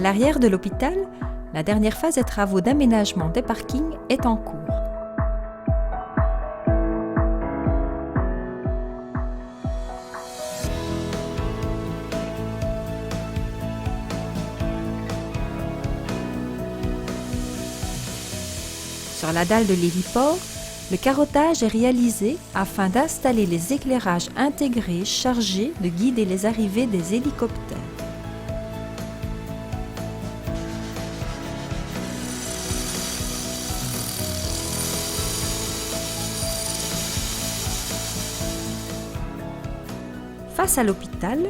l'arrière de l'hôpital, la dernière phase des travaux d'aménagement des parkings est en cours. Sur la dalle de l'héliport, le carottage est réalisé afin d'installer les éclairages intégrés chargés de guider les arrivées des hélicoptères. Face à l'hôpital,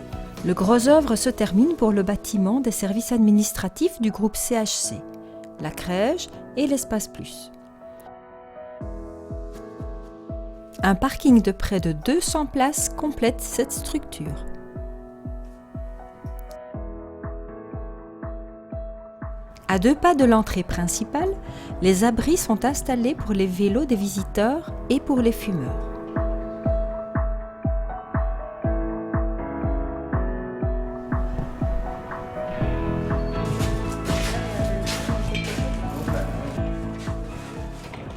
le gros œuvre se termine pour le bâtiment des services administratifs du groupe CHC, la crèche et l'espace plus. Un parking de près de 200 places complète cette structure. À 2 pas de l'entrée principale, les abris sont installés pour les vélos des visiteurs et pour les fumeurs.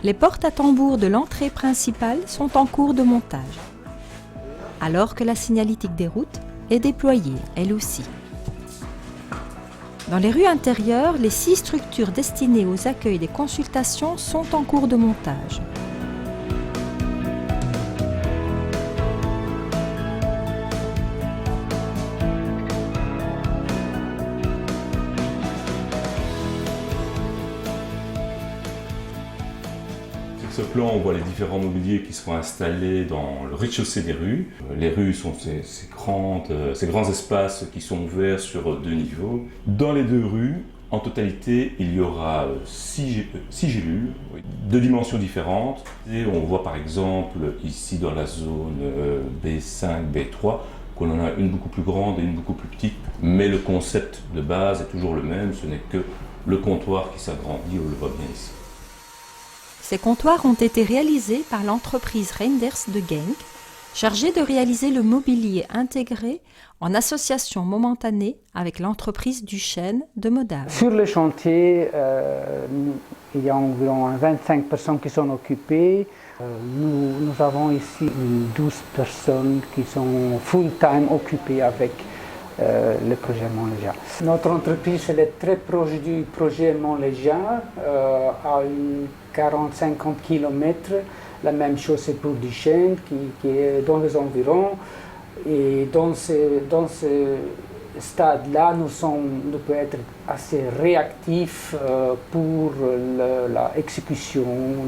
Les portes à tambour de l'entrée principale sont en cours de montage, alors que la signalétique des routes est déployée, elle aussi. Dans les rues intérieures, les 6 structures destinées aux accueils des consultations sont en cours de montage. Sur ce plan, on voit les différents mobiliers qui seront installés dans le rez-de-chaussée des rues. Les rues sont ces grands espaces qui sont ouverts sur 2 niveaux. Dans les 2 rues, en totalité, il y aura 6 gélules de dimensions différentes. Et on voit par exemple ici dans la zone B5, B3, qu'on en a une beaucoup plus grande et une beaucoup plus petite. Mais le concept de base est toujours le même, ce n'est que le comptoir qui s'agrandit, on le voit bien ici. Ces comptoirs ont été réalisés par l'entreprise Reinders de Genk, chargée de réaliser le mobilier intégré en association momentanée avec l'entreprise Duchesne de Modave. Sur le chantier, il y a environ 25 personnes qui sont occupées. Nous avons ici 12 personnes qui sont full-time occupées avec le projet Montléjar. Notre entreprise elle est très proche du projet Montléjar, à 40-50 km. La même chose c'est pour Duchesne qui est dans les environs. Et dans ce stade-là, nous pouvons être assez réactifs pour l'exécution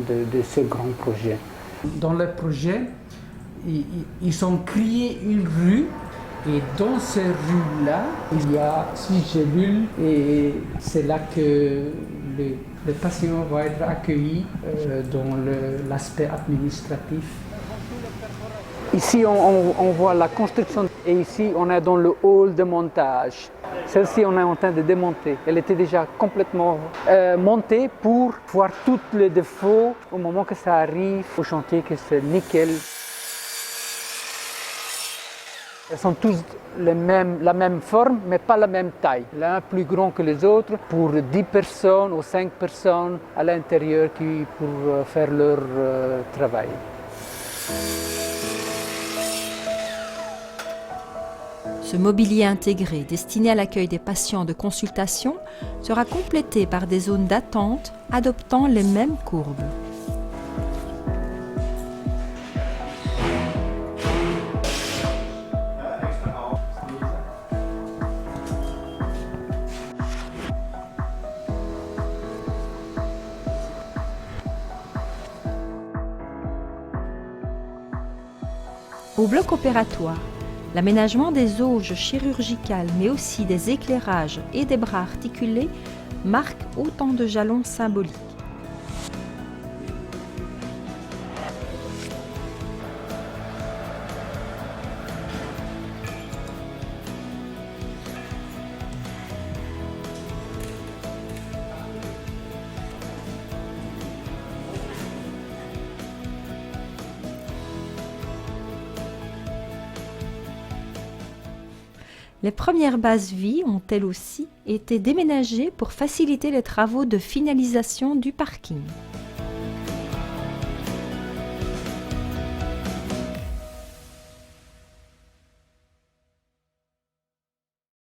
de ce grand projet. Dans le projet, ils ont créé une rue. Et dans ces rues-là, il y a 6 gélules et c'est là que le patient va être accueilli dans l'aspect administratif. Ici, on voit la construction et ici, on est dans le hall de montage. Celle-ci, on est en train de démonter. Elle était déjà complètement montée pour voir tous les défauts au moment que ça arrive au chantier, que c'est nickel. Elles sont tous la même forme, mais pas la même taille. L'un plus grand que les autres, pour 10 personnes ou 5 personnes à l'intérieur pour faire leur travail. Ce mobilier intégré destiné à l'accueil des patients de consultation sera complété par des zones d'attente adoptant les mêmes courbes. Au bloc opératoire, l'aménagement des auges chirurgicales mais aussi des éclairages et des bras articulés marque autant de jalons symboliques. Les premières bases vie ont elles aussi été déménagées pour faciliter les travaux de finalisation du parking.